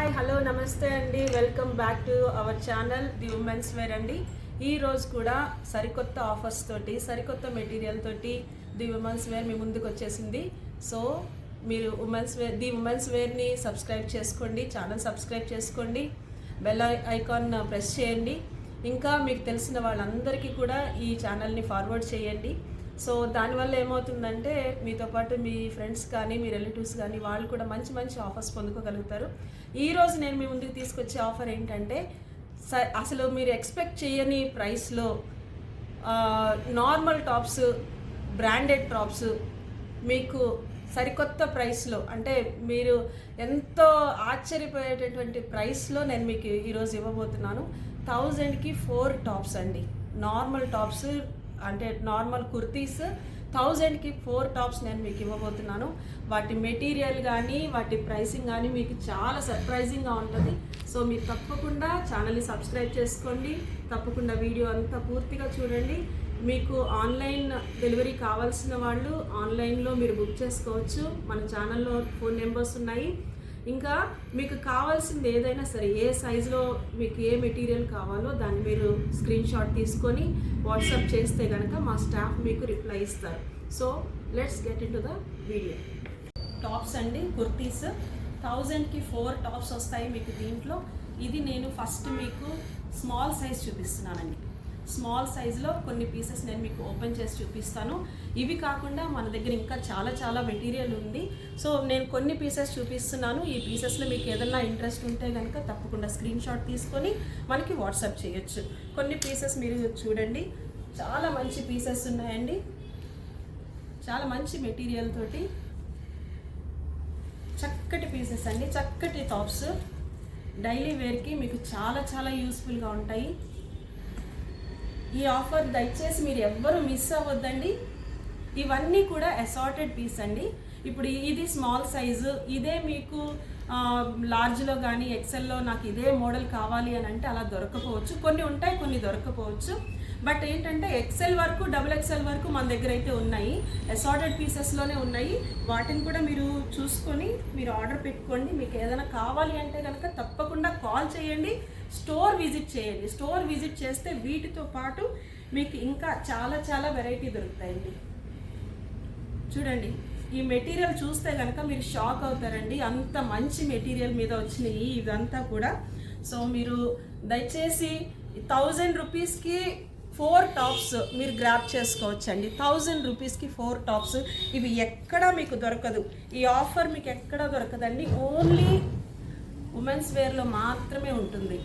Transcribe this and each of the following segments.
Hi hello నమస్తే అండి. Welcome back to our channel the women's wear అండి. ఈ రోజు కూడా సరికొత్త ఆఫర్స్ తోటి సరికొత్త మెటీరియల్ తోటి ది ఉమెన్స్ వేర్ మీ ముందుకు వచ్చేసింది. సో మీరు ది ఉమెన్స్ వేర్ని సబ్స్క్రైబ్ చేసుకోండి, ఛానల్ సబ్స్క్రైబ్ చేసుకోండి, బెల్ ఐకాన్ ప్రెస్ చేయండి. ఇంకా మీకు తెలిసిన వాళ్ళందరికీ కూడా ఈ ఛానల్ని ఫార్వర్డ్ చేయండి. సో దానివల్ల ఏమవుతుందంటే మీతో పాటు మీ ఫ్రెండ్స్ కానీ మీ రిలేటివ్స్ కానీ వాళ్ళు కూడా మంచి మంచి ఆఫర్స్ పొందుకోగలుగుతారు. ఈరోజు నేను మీ ముందుకు తీసుకొచ్చే ఆఫర్ ఏంటంటే అసలు మీరు ఎక్స్పెక్ట్ చేయని ప్రైస్లో నార్మల్ టాప్స్, బ్రాండెడ్ టాప్స్ మీకు సరికొత్త ప్రైస్లో, అంటే మీరు ఎంతో ఆశ్చర్యపోయేటటువంటి ప్రైస్లో నేను మీకు ఈరోజు ఇవ్వబోతున్నాను. 1000కి 4 టాప్స్ అండి. నార్మల్ టాప్స్ అంటే నార్మల్ కుర్తీస్ 1000కి 4 టాప్స్ నేను మీకు ఇవ్వబోతున్నాను. వాటి మెటీరియల్ కానీ వాటి ప్రైసింగ్ కానీ మీకు చాలా సర్ప్రైజింగ్గా ఉంటుంది. సో మీరు తప్పకుండా ఛానల్ని సబ్స్క్రైబ్ చేసుకోండి, తప్పకుండా వీడియో అంతా పూర్తిగా చూడండి. మీకు ఆన్లైన్ డెలివరీ కావాల్సిన వాళ్ళు ఆన్లైన్లో మీరు బుక్ చేసుకోవచ్చు. మన ఛానల్లో ఫోన్ నెంబర్స్ ఉన్నాయి. ఇంకా మీకు కావాల్సింది ఏదైనా సరే, ఏ సైజులో మీకు ఏ మెటీరియల్ కావాలో దాన్ని మీరు స్క్రీన్ షాట్ తీసుకొని వాట్సాప్ చేస్తే కనుక మా స్టాఫ్ మీకు రిప్లై ఇస్తారు. So let's get in to the video. Tops అండి, కుర్తీస్ 1000కి 4 టాప్స్ వస్తాయి మీకు దీంట్లో. ఇది నేను ఫస్ట్ మీకు స్మాల్ సైజ్ చూపిస్తున్నానండి. స్మాల్ సైజులో కొన్ని పీసెస్ నేను మీకు ఓపెన్ చేసి చూపిస్తాను. ఇవి కాకుండా మన దగ్గర ఇంకా చాలా మెటీరియల్ ఉంది. సో నేను కొన్ని పీసెస్ చూపిస్తున్నాను. ఈ పీసెస్లో మీకు ఏదైనా ఇంట్రెస్ట్ ఉంటే కనుక తప్పకుండా స్క్రీన్ షాట్ తీసుకొని మనకి వాట్సాప్ చేయొచ్చు. కొన్ని పీసెస్ మీరు చూడండి, చాలా మంచి పీసెస్ ఉన్నాయండి. చాలా మంచి మెటీరియల్ తోటి చక్కటి పీసెస్ అండి, చక్కటి టాప్స్. డైలీ వేర్కి మీకు చాలా యూస్ఫుల్గా ఉంటాయి. ఈ ఆఫర్ దయచేసి మీరు ఎవ్వరూ మిస్ అవ్వద్దండి. ఇవన్నీ కూడా అసార్టెడ్ పీస్ అండి. ఇప్పుడు ఇది స్మాల్ సైజు, ఇదే మీకు లార్జ్లో కానీ ఎక్సెల్లో నాకు ఇదే మోడల్ కావాలి అని అంటే అలా దొరకపోవచ్చు. కొన్ని ఉంటాయి, కొన్ని దొరకపోవచ్చు. బట్ ఏంటంటే ఎక్సెల్ వరకు, డబుల్ ఎక్సెల్ వరకు మన దగ్గర అయితే ఉన్నాయి. అసార్టెడ్ పీసెస్లోనే ఉన్నాయి. వాటిని కూడా మీరు చూసుకొని మీరు ఆర్డర్ పెట్టుకోండి. మీకు ఏదైనా కావాలి అంటే కనుక తప్పకుండా కాల్ చేయండి, స్టోర్ విజిట్ చేయండి. స్టోర్ విజిట్ చేస్తే వీటితో పాటు మీకు ఇంకా చాలా వెరైటీ దొరుకుతాయండి. చూడండి, ఈ మెటీరియల్ చూస్తే కనుక మీరు షాక్ అవుతారండి. అంత మంచి మెటీరియల్ మీద వచ్చినాయి ఇదంతా కూడా. సో మీరు దయచేసి 1000 రూపీస్కి 4 టాప్స్ మీరు గ్రాప్ చేసుకోవచ్చండి. 1000 రూపీస్కి 4 టాప్స్. ఇవి ఎక్కడా మీకు దొరకదు. ఈ ఆఫర్ మీకు ఎక్కడా దొరకదండి. ఓన్లీ ఉమెన్స్ వేర్లో మాత్రమే ఉంటుంది.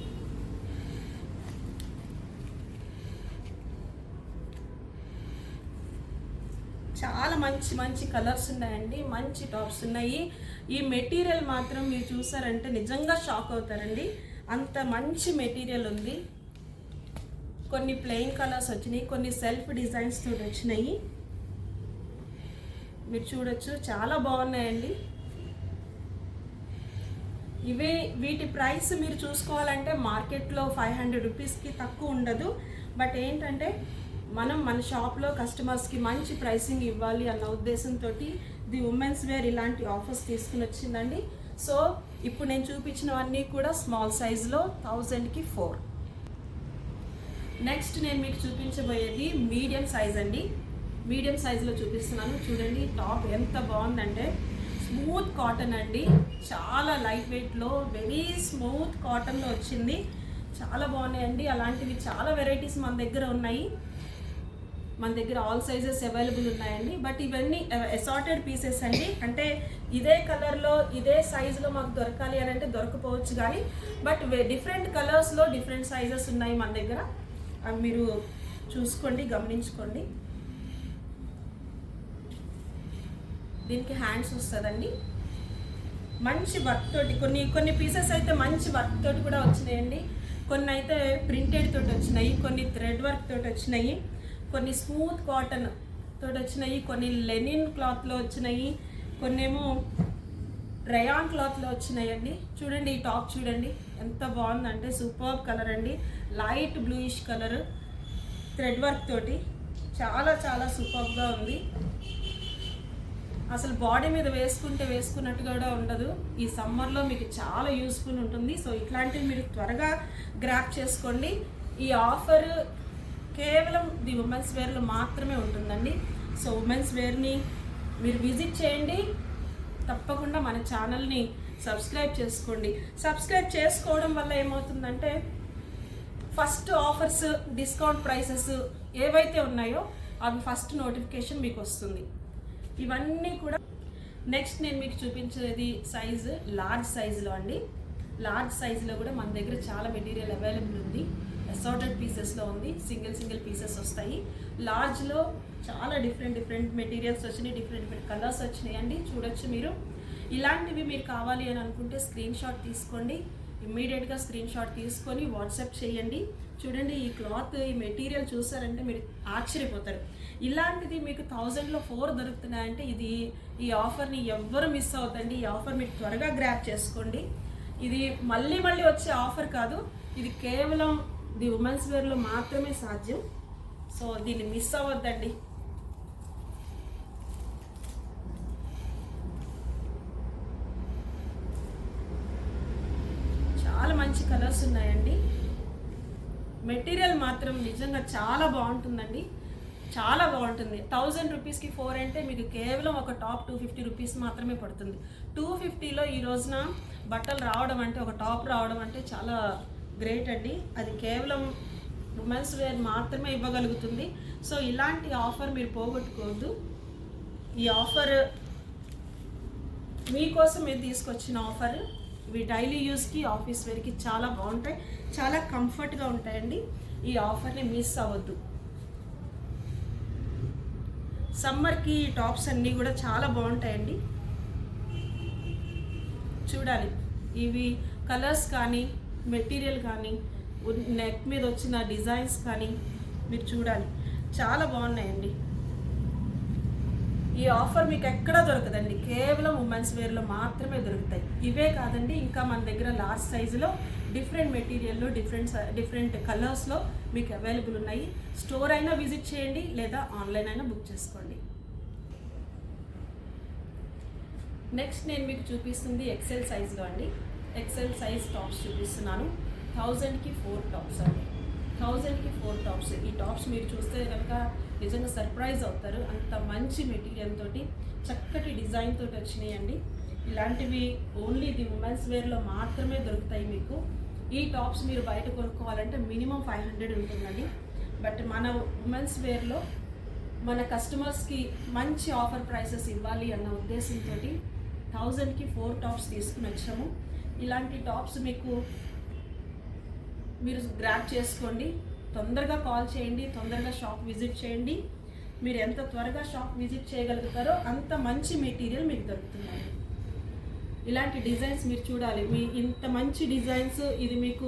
చాలా మంచి కలర్స్ ఉన్నాయండి, మంచి టాప్స్ ఉన్నాయి. ఈ మెటీరియల్ మాత్రం మీరు చూసారంటే నిజంగా షాక్ అవుతారండి. అంత మంచి మెటీరియల్ ఉంది. కొన్ని ప్లెయిన్ కలర్స్ వచ్చినాయి, కొన్ని సెల్ఫ్ డిజైన్స్ తోటి వచ్చినాయి. మీరు చూడొచ్చు, చాలా బాగున్నాయండి. వీటి ప్రైస్ మీరు చూసుకోవాలంటే మార్కెట్లో 500 రూపీస్కి తక్కువ ఉండదు. బట్ ఏంటంటే మన షాప్లో కస్టమర్స్కి మంచి ప్రైసింగ్ ఇవ్వాలి అన్న ఉద్దేశంతో ది ఉమెన్స్ వేర్ ఇలాంటి ఆఫర్స్ తీసుకుని వచ్చిందండి. సో ఇప్పుడు నేను చూపించినవన్నీ కూడా స్మాల్ సైజులో 1000కి 4. నెక్స్ట్ నేను మీకు చూపించబోయేది మీడియం సైజ్ అండి. మీడియం సైజులో చూపిస్తున్నాను. చూడండి, టాప్ ఎంత బాగుందంటే స్మూత్ కాటన్ అండి. చాలా లైట్ వెయిట్లో వెరీ స్మూత్ కాటన్లో వచ్చింది. చాలా బాగున్నాయండి. అలాంటివి చాలా వెరైటీస్ మన దగ్గర ఉన్నాయి. మన దగ్గర ఆల్ సైజెస్ అవైలబుల్ ఉన్నాయండి. బట్ ఇవన్నీ అసార్టెడ్ పీసెస్ అండి. అంటే ఇదే కలర్లో ఇదే సైజులో మాకు దొరకాలి అని అంటే దొరకపోవచ్చు కానీ, బట్ డిఫరెంట్ కలర్స్లో డిఫరెంట్ సైజెస్ ఉన్నాయి మన దగ్గర. అవి మీరు చూసుకోండి, గమనించుకోండి. దీనికి హ్యాండ్స్ వస్తుందండి. మంచి వర్క్ తోటి కొన్ని పీసెస్ అయితే మంచి వర్క్ తోటి కూడా వచ్చినాయండి. కొన్ని అయితే ప్రింటెడ్ తోటి వచ్చినాయి, కొన్ని థ్రెడ్ వర్క్ తోటి వచ్చినాయి, కొన్ని స్మూత్ కాటన్ తోటి వచ్చినాయి, కొన్ని లెనిన్ క్లాత్లో వచ్చినాయి, కొన్ని ఏమో రయాన్ క్లాత్లో వచ్చినాయండి. చూడండి, ఈ టాప్ చూడండి ఎంత బాగుందంటే సూపర్బ్ కలర్ అండి. Light bluish colour thread work తోటి చాలా సూపర్బ్గా ఉంది. అసలు బాడీ మీద వేసుకున్నట్టుగా కూడా ఉండదు. ఈ సమ్మర్లో మీకు చాలా యూస్ఫుల్ ఉంటుంది. సో ఇట్లాంటివి మీరు త్వరగా గ్రాప్ చేసుకోండి. ఈ ఆఫర్ కేవలం ది ఉమెన్స్ వేర్లో మాత్రమే ఉంటుందండి. సో ఉమెన్స్ వేర్ని మీరు విజిట్ చేయండి. తప్పకుండా మన ఛానల్ని సబ్స్క్రైబ్ చేసుకోండి. సబ్స్క్రైబ్ చేసుకోవడం వల్ల ఏమవుతుందంటే ఫస్ట్ ఆఫర్స్, డిస్కౌంట్ ప్రైసెస్ ఏవైతే ఉన్నాయో అవి ఫస్ట్ నోటిఫికేషన్ మీకు వస్తుంది. ఇవన్నీ కూడా నెక్స్ట్ నేను మీకు చూపించేది సైజు లార్జ్ సైజులో అండి. లార్జ్ సైజులో కూడా మన దగ్గర చాలా మెటీరియల్ అవైలబుల్ ఉంది. అసార్టెడ్ పీసెస్లో ఉంది. సింగిల్ పీసెస్ వస్తాయి. లార్జ్లో చాలా డిఫరెంట్ మెటీరియల్స్ వచ్చినాయి, డిఫరెంట్ కలర్స్ వచ్చినాయి అండి. చూడొచ్చు మీరు. ఇలాంటివి మీరు కావాలి అని అనుకుంటే స్క్రీన్ షాట్ తీసుకోండి. ఇమ్మీడియట్గా స్క్రీన్ షాట్ తీసుకొని వాట్సాప్ చేయండి. చూడండి, ఈ క్లాత్, ఈ మెటీరియల్ చూసారంటే మీరు ఆశ్చర్యపోతారు. ఇలాంటిది మీకు 1000లో 4 దొరుకుతున్నాయంటే ఈ ఆఫర్ని ఎవ్వరు మిస్ అవుతండి. ఈ ఆఫర్ మీరు త్వరగా గ్రాప్ చేసుకోండి. ఇది మళ్ళీ వచ్చే ఆఫర్ కాదు. ఇది కేవలం ది ఉమెన్స్ వేర్లో మాత్రమే సాధ్యం. సో దీన్ని మిస్ అవ్వద్దండి. చాలా మంచి కలర్స్ ఉన్నాయండి. మెటీరియల్ మాత్రం నిజంగా చాలా బాగుంటుందండి. చాలా బాగుంటుంది. 1000 రూపీస్కి 4 అంటే మీకు కేవలం ఒక టాప్ 250 రూపీస్ మాత్రమే పడుతుంది. 250లో ఈ రోజున బట్టలు రావడం అంటే, ఒక టాప్ రావడం అంటే చాలా గ్రేట్ అండి. అది కేవలం ఉమెన్స్ వేర్ మాత్రమే ఇవ్వగలుగుతుంది. సో ఇలాంటి ఆఫర్ మీరు పోగొట్టుకోవద్దు. ఈ ఆఫర్ మీకోసం మీరు తీసుకొచ్చిన ఆఫర్. ఇవి డైలీ యూస్కి, ఆఫీస్ వేర్కి చాలా బాగుంటాయి, చాలా కంఫర్ట్గా ఉంటాయండి. ఈ ఆఫర్ని మిస్ అవ్వద్దు. సమ్మర్కి ఈ టాప్స్ అన్నీ కూడా చాలా బాగుంటాయండి. చూడాలి, ఇవి కలర్స్ కానీ, మెటీరియల్ కానీ, నెక్ మీద వచ్చిన డిజైన్స్ కానీ మీరు చూడాలి, చాలా బాగున్నాయండి. ఈ ఆఫర్ మీకు ఎక్కడా దొరకదండి. కేవలం ఉమెన్స్ వేర్లో మాత్రమే దొరుకుతాయి. ఇవే కాదండి, ఇంకా మన దగ్గర లార్జ్ సైజులో డిఫరెంట్ మెటీరియల్లో డిఫరెంట్ కలర్స్లో మీకు అవైలబుల్ ఉన్నాయి. స్టోర్ అయినా విజిట్ చేయండి, లేదా ఆన్లైన్ అయినా బుక్ చేసుకోండి. నెక్స్ట్ నేను మీకు చూపిస్తుంది ఎక్సెల్ సైజ్లో అండి. ఎక్సెల్ సైజ్ టాప్స్ చూపిస్తున్నాను. 1000కి 4 టాప్స్ అండి. 1000కి 4 టాప్స్. ఈ టాప్స్ మీరు చూస్తే కనుక నిజంగా సర్ప్రైజ్ అవుతారు. అంత మంచి మెటీరియల్ తోటి, చక్కటి డిజైన్ తోటి వచ్చినాయండి. ఇలాంటివి ఓన్లీ ది ఉమెన్స్ వేర్లో మాత్రమే దొరుకుతాయి మీకు. ఈ టాప్స్ మీరు బయట కొనుక్కోవాలంటే మినిమం 500 ఉంటుందండి. బట్ మన ఉమెన్స్ వేర్లో మన కస్టమర్స్కి మంచి ఆఫర్ ప్రైసెస్ ఇవ్వాలి అన్న ఉద్దేశంతో 1000కి 4 టాప్స్ తీసుకుని వచ్చాము. ఇలాంటి టాప్స్ మీరు గ్రాప్ చేసుకోండి. తొందరగా కాల్ చేయండి, తొందరగా షాప్ విజిట్ చేయండి. మీరు ఎంత త్వరగా షాప్ విజిట్ చేయగలుగుతారో అంత మంచి మెటీరియల్ మీకు దొరుకుతుంది. ఇలాంటి డిజైన్స్ మీరు చూడాలి. ఇంత మంచి డిజైన్స్ ఇది మీకు